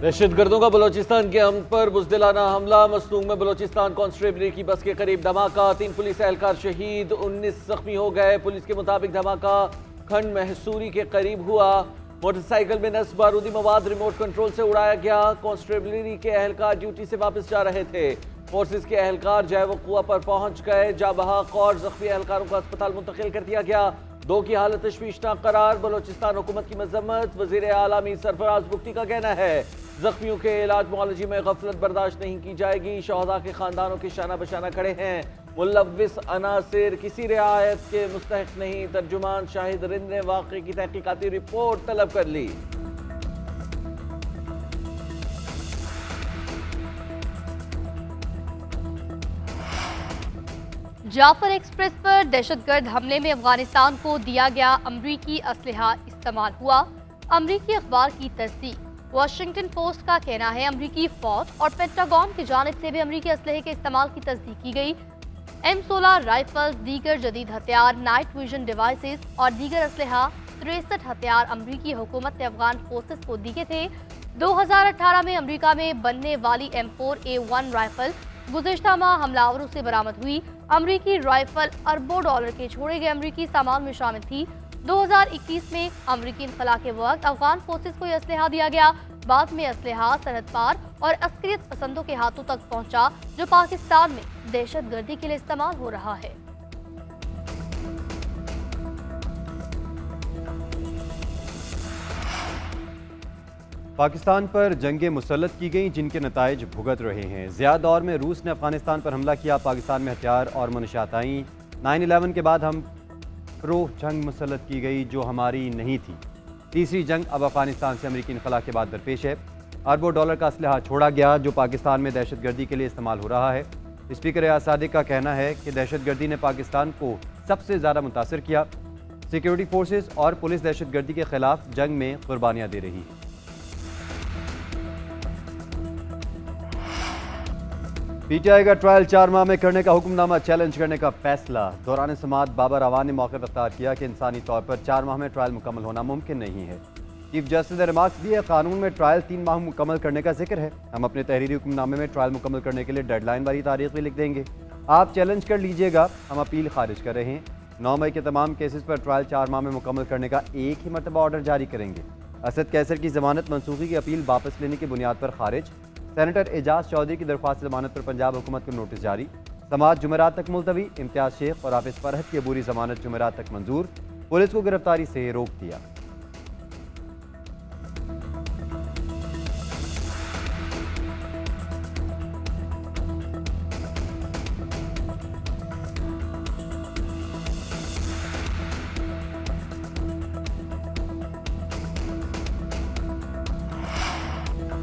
दहशतगर्दों का बलोचिस्तान के अमन पर बुज़दिलाना हमला। मसनूक में बलोचिस्तान कांस्टेबलरी की बस के करीब धमाका, 3 पुलिस एहलकार शहीद, 19 जख्मी हो गए। पुलिस के मुताबिक धमाका खंड महसूरी के करीब हुआ। मोटरसाइकिल में नस्ब बारूदी मवाद रिमोट कंट्रोल से उड़ाया गया। कांस्टेबलरी के एहलकार ड्यूटी से वापस जा रहे थे। फोर्सेस के एहलकार जय वक़ुआ पर पहुंच गए। जा बहक और जख्मी एहलकारों को अस्पताल मुंतकिल कर दिया गया। 2 की हालत तशवीशनाक करार। बलोचिस्तान हुकूमत की मजम्मत। वज़ीर आला मीर सरफराज बुख्ती का कहना है जख्मियों के इलाज मुआलजी में गफलत बर्दाश्त नहीं की जाएगी। शहदा के खानदानों के शाना बशाना खड़े हैं। मुलव्विस अनासिर किसी रियायत के मुस्तहिक नहीं। तर्जुमान शाहिद रिंद ने वाक़े की तहकीकाती रिपोर्ट तलब कर ली। जाफर एक्सप्रेस पर दहशतगर्द हमले में अफगानिस्तान को दिया गया अमरीकी असलहा इस्तेमाल हुआ। अमरीकी अखबार की तस्दीक। वाशिंगटन पोस्ट का कहना है अमरीकी फौज और पेंटागन की जानिब से भी अमरीकी असलहे के इस्तेमाल की तस्दीक की गई। M16 राइफल्स, दीगर जदीद हथियार, नाइट विजन डिवाइसेस और दीगर असलहा 63 हथियार अमरीकी हुकूमत ने अफगान फोर्सेस को दिए थे। 2018 में अमरीका में बनने वाली M4A1 राइफल गुज़िश्ता माह हमलावरों से बरामद हुई। अमरीकी राइफल अरबों डॉलर के छोड़े गए अमरीकी सामान में शामिल थी। 2021 में अमरीकी इनखला के वक्त अफगान फोर्सेस को यह असलहा दिया गया। बाद में असलहा सरहद पार और अस्करियत पसंदों के हाथों तक पहुंचा, जो पाकिस्तान में दहशतगर्दी के लिए इस्तेमाल हो रहा है। पाकिस्तान पर जंगें मुसल्लत की गई, जिनके नताइज भुगत रहे हैं। ज़िया दौर में रूस ने अफगानिस्तान पर हमला किया, पाकिस्तान में हथियार और मनशात आई। 9/11 के बाद हम प्रो जंग मुसल्लत की गई, जो हमारी नहीं थी। तीसरी जंग अब अफगानिस्तान से अमरीकी इनखला के बाद दरपेश है। अरबों डॉलर का असलहा छोड़ा गया, जो पाकिस्तान में दहशतगर्दी के लिए इस्तेमाल हो रहा है। स्पीकर रियाज सादिक का कहना है कि दहशतगर्दी ने पाकिस्तान को सबसे ज़्यादा मुतासर किया। सिक्योरिटी फोर्सेस और पुलिस दहशतगर्दी के खिलाफ जंग में कुर्बानियाँ दे रही है। PTI का ट्रायल 4 माह में करने का हुक्मनामा चैलेंज करने का फैसला। दौरान समाअत बाबर अवान ने मौके पर अख्तियार किया कि इंसानी तौर पर 4 माह में ट्रायल मुकम्मल होना मुमकिन नहीं है। चीफ जस्टिस ने रिमार्क्स दिए, कानून में ट्रायल 3 माह मुकम्मल करने का जिक्र है। हम अपने तहरीरी हुक्मनामे में ट्रायल मुकम्मल करने के लिए डेडलाइन वाली तारीख भी लिख देंगे। आप चैलेंज कर लीजिएगा, हम अपील खारिज कर रहे हैं। 9 मई के तमाम केसेस पर ट्रायल 4 माह में मुकम्मल करने का एक ही मरतबा ऑर्डर जारी करेंगे। असद कैसर की जमानत मनसूखी की अपील वापस लेने की बुनियाद पर खारिज। सेनेटर एजाज चौधरी की दरख्वास्त जमानत पर पंजाब हुकूमत को नोटिस जारी। समाअत जुमेरात तक मुलतवी। इम्तियाज शेख और हाफिज फरहत की अबूरी जमानत जुमेरात तक मंजूर। पुलिस को गिरफ्तारी से रोक दिया।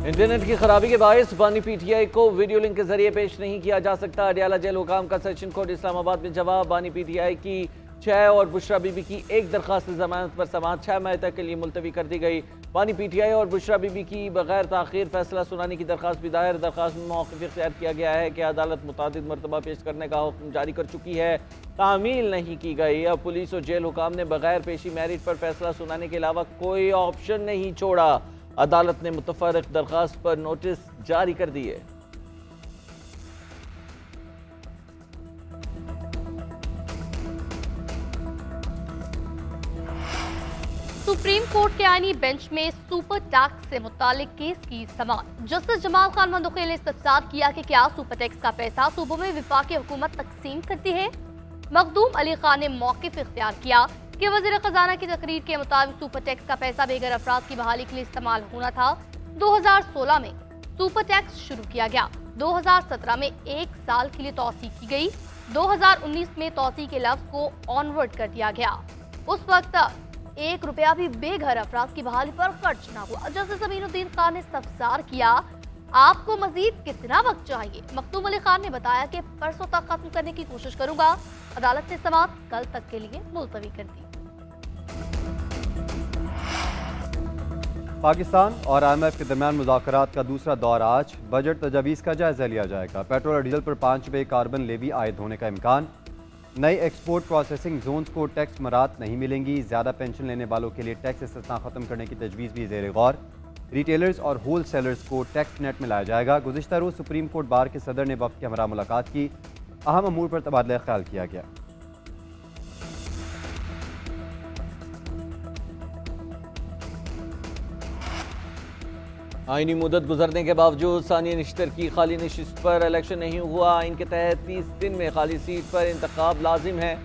इंटरनेट की खराबी के बायस बानी PTI को वीडियो लिंक के जरिए पेश नहीं किया जा सकता। अडियाला जेल हुकाम का सेशन कोर्ट इस्लामाबाद में जवाब। बानी PTI की 6 और बुशरा बीबी की एक दरखास्त जमानत पर समाअत 6 मई तक के लिए मुलतवी कर दी गई। बानी PTI और बुशरा बीबी की बगैर ताखीर फैसला सुनाने की दरखास्त भी दायर। दरखास्त में मौक़िफ़ इख्तियार किया गया है कि अदालत मुतादिद मरतबा पेश करने का हुक्म जारी कर चुकी है, तामील नहीं की गई। अब पुलिस और जेल हुकाम ने बगैर पेशी मैरिट पर फैसला सुनाने के अलावा कोई ऑप्शन नहीं छोड़ा। अदालत ने मुतफर्रिक दरखास्त पर नोटिस जारी कर दिए। सुप्रीम कोर्ट के आईनी बेंच में सुपर टैक्स से मुतालिक केस की समाअत। जस्टिस जमाल खान मंदुखी ने इस्तफसार किया कि क्या सुपर टैक्स का पैसा सूबों में विफाकी हुकूमत तकसीम करती है। मखदूम अली खान ने मौक़िफ़ इख्तियार किया कि वज़ीर ख़जाना की तकरीर के मुताबिक सुपर टैक्स का पैसा बेघर अफराद की बहाली के लिए इस्तेमाल होना था। 2016 में सुपर टैक्स शुरू किया गया। 2017 में 1 साल के लिए तौसीक की गई। 2019 में तौसीक के लफ्ज़ को ऑनवर्ड कर दिया गया। उस वक्त 1 रुपया भी बेघर अफराद की बहाली पर खर्च न हुआ। जस्टिस अमीनुद्दीन खान ने इस्तफसार किया, आपको मजीद कितना वक्त चाहिए। मखदूम अली खान ने बताया कि परसों तक खत्म करने की कोशिश करूंगा। अदालत ने समाअत कल तक के लिए मुलतवी कर दी। पाकिस्तान और IMF के दरमियान मुज़ाकरात का दूसरा दौर आज। बजट तजावीज़ का जायजा लिया जाएगा। पेट्रोल और डीजल पर 5 रुपये कार्बन लेवी आयद होने का इम्कान। नए एक्सपोर्ट प्रोसेसिंग जोन्स को टैक्स मराहत नहीं मिलेंगी। ज़्यादा पेंशन लेने वालों के लिए टैक्स इस्तिस्ना खत्म करने की तजवीज़ भी ज़ेर गौर। रिटेलर्स और होल सेलर्स को टैक्स नेट में लाया जाएगा। गुज़िश्ता रोज़ सुप्रीम कोर्ट बार के सदर ने वफ़द के हमरा मुलाकात की। अहम अमूर पर तबादला ख्याल किया गया। आईनी मुद्दत गुजरने के बावजूद सानिया निश्तर की खाली नशिस्त पर इलेक्शन नहीं हुआ। आइन के तहत 30 दिन में खाली सीट पर इंतखाब लाजिम है।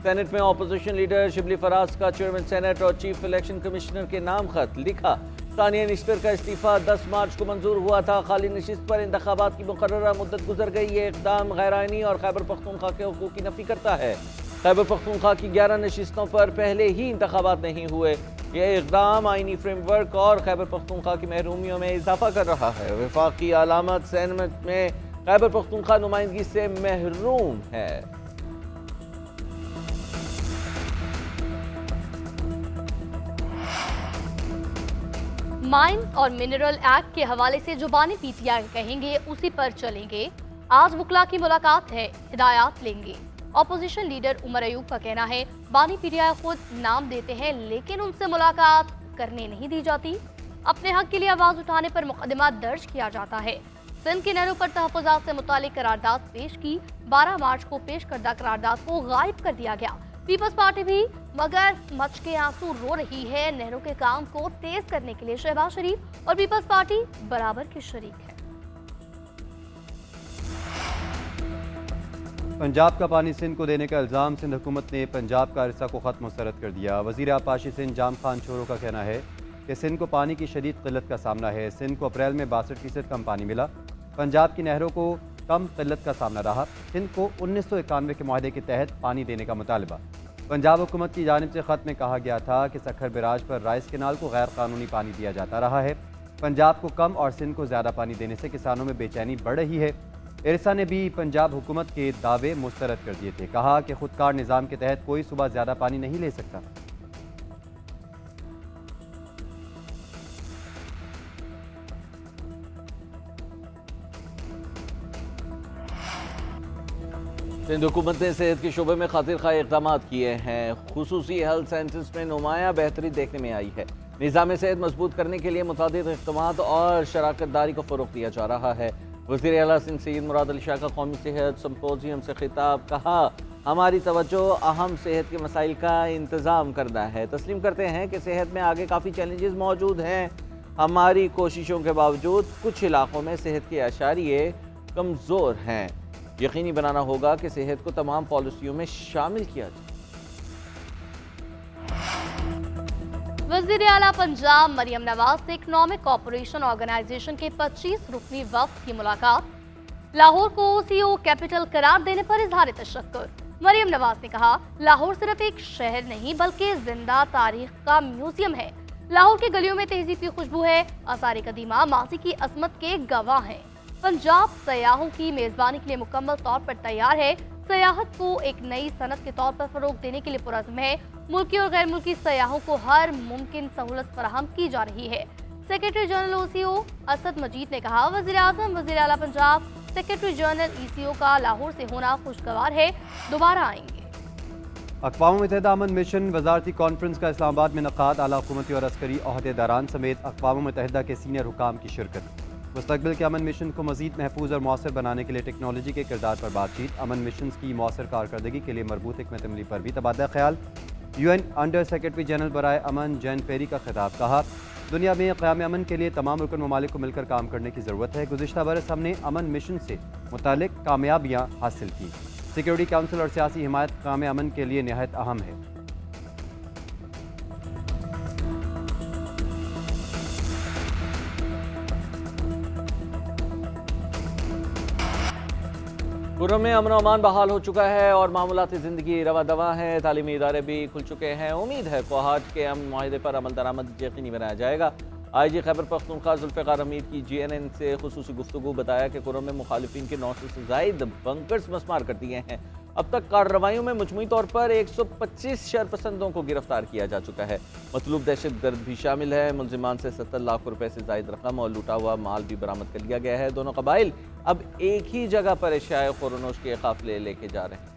सेनेट में अपोजिशन लीडर शिबली फराज का चेयरमैन सेनेट और चीफ इलेक्शन कमिश्नर के नाम खत लिखा। सानिया निश्तर का इस्तीफा 10 मार्च को मंजूर हुआ था। खाली नशिस्त पर इंतखाबात की मुकर्ररा मुद्दत गुजर गई। ये इक़दाम गैर आइनी और खैबर पख्तूनख्वा के हुकूक की नफी करता है। खैबर पख्तूनख्वा की 11 नशिस्तों पर पहले ही इंतखाबात नहीं हुए। यह इक़दाम आइनी फ्रेमवर्क और खैबर पख्तूनख्वा की महरूमियों में इजाफा कर रहा है। वफाकी अलामत सेनेट में खैबर पख्तूनख्वा नुमाइंदगी से महरूम है। माइंस और मिनरल एक्ट के हवाले से जो बानी पीटीआई कहेंगे उसी पर चलेंगे। आज वकला की मुलाकात है, हिदायत लेंगे। ऑपोजिशन लीडर उमर अयूब का कहना है बानी पीटीआई खुद नाम देते हैं लेकिन उनसे मुलाकात करने नहीं दी जाती। अपने हक के लिए आवाज उठाने पर मुकदमा दर्ज किया जाता है। सिंध के नहरों पर तहफ़्फ़ुज़ात से मुतालिक करारदाद पेश की। 12 मार्च को पेश करदा करारदाद को गायब कर दिया गया। पीपल्स पार्टी भी मगर मच के आंसू रो रही है। नहरों के काम को तेज करने के लिए शहबाज शरीफ और पीपल्स पार्टी बराबर के शरीक है। पंजाब का पानी सिंध को देने का इल्ज़ाम। सिंध हुकूमत ने पंजाब का अरसा को ख़त्म मुस्तरद कर दिया। वज़ीर आपाशी सिंध जाम खान छोरो का कहना है कि सिंध को पानी की शदीद किल्लत का सामना है। सिंध को अप्रैल में 62% कम पानी मिला। पंजाब की नहरों को कम किल्लत का सामना रहा। सिंध को 1991 के मुआहदे के तहत पानी देने का मुतालबा। पंजाब हुकूमत की जानिब से ख़त में कहा गया था कि सखर बराज पर राइस केनाल को गैर कानूनी पानी दिया जाता रहा है। पंजाब को कम और सिंध को ज़्यादा पानी देने से किसानों में बेचैनी बढ़ रही है। इरसा ने भी पंजाब हुकूमत के दावे मुस्तरद कर दिए थे। कहा कि खुदकार निज़ाम के तहत कोई सूबा ज़्यादा पानी नहीं ले सकता। सिंध हुकूमत ने सेहत के शोबे में खातिर खा इक़दाम किए हैं। खुसूसी हेल्थ साइंसेस में नुमाया बेहतरी देखने में आई है। निज़ाम सेहत मजबूत करने के लिए मुतादिद इक़दामात और शराकत दारी को फ़रोग़ दिया जा रहा है। वज़ीर आला सिंध सैयद मुराद अली शाह का कौमी सेहत सिम्पोजियम से खिताब। कहा हमारी तवज्जो अहम सेहत के मसाइल का इंतज़ाम करना है। तस्लीम करते हैं कि सेहत में आगे काफ़ी चैलेंजेस मौजूद हैं। हमारी कोशिशों के बावजूद कुछ इलाक़ों में सेहत के अशारिये कमज़ोर हैं। यकीनी बनाना होगा कि सेहत को तमाम पॉलिसियों में शामिल किया जाए। वज़ीर आला पंजाब मरियम नवाज से इकनॉमिक कॉरपोरेशन ऑर्गेनाइजेशन के 25 रुकनी वफ़द की मुलाकात। लाहौर को सीओ कैपिटल करार देने पर इजहार तशक्कुर। मरियम नवाज ने कहा लाहौर सिर्फ एक शहर नहीं बल्कि जिंदा तारीख का म्यूजियम है। लाहौर की गलियों में तहजीब की खुशबू है। आसार कदीमा माजी की अजमत के गवाह हैं। पंजाब सयाहों की मेजबानी के लिए मुकम्मल तौर पर तैयार है। सयाहत को एक नई सनत के तौर पर फरोग देने के लिए पुरज़्म है। मुल्की और गैर मुल्की सयाहों को हर मुमकिन सहूलत फराहम की जा रही है। सेक्रेटरी जनरल OCO असद मजीद ने कहा वज़ीर आज़म वज़ीर आला पंजाब सेक्रेटरी जनरल ECO का लाहौर से होना खुशगवार है। दोबारा आएंगे। अक़वाम मुत्तहिदा अमन मिशन वज़ारती कॉन्फ्रेंस का इस्लामाबाद में इनेकाद। आला हुकूमती और अस्करी ओहदेदारान समेत अक़वाम मुत्तहिदा के सीनियर हुकाम की शिरकत। मुस्तक़बिल के अमन मिशन को मज़ीद महफूज और मौसर बनाने के लिए टेक्नोलॉजी के किरदार पर बातचीत। अमन मिशन की मौसर कारकर्दगी के लिए मरबूत हिकमत अमली पर भी तबादला ख्याल। UN अंडर सेक्रेटरी जनरल बराए अमन जैन पेरी का खिताब। कहा दुनिया में क़याम अमन के लिए तमाम रुकन ममालिक को मिलकर काम करने की ज़रूरत है। गुज़िश्ता बरस हमने अमन मिशन से मुतालिक कामयाबियाँ हासिल की। सिक्योरिटी काउंसिल और सियासी हिमायत क़याम अमन के लिए निहायत अहम है। खुर्रम में अमन अमान बहाल हो चुका है और मामूलाती ज़िंदगी रवा दवा है। तालीमी इदारे भी खुल चुके हैं। उम्मीद है कोहाट के अमन मुआहदे पर अमल दरामद यकीनी बनाया जाएगा। IG खैबर पख्तूनख्वा जुल्फ़िकार हमीद की GNN से खुसूसी गुफ्तगू बताया कि खुर्रम में मुखालिफिन के 900 से ज़ायद बंकर्स मस्मार कर दिए हैं। अब तक कार्रवाइयों में मजमूई तौर पर 125 शरपसंदों को गिरफ्तार किया जा चुका है। मतलूब दहशतगर्द भी शामिल है। मुलजिमान से 70 लाख रुपए से ज़ायद रकम और लूटा हुआ माल भी बरामद कर लिया गया है। दोनों कबाइल अब एक ही जगह पर एशियाए खुर्रनोश के काफिले लेके जा रहे हैं।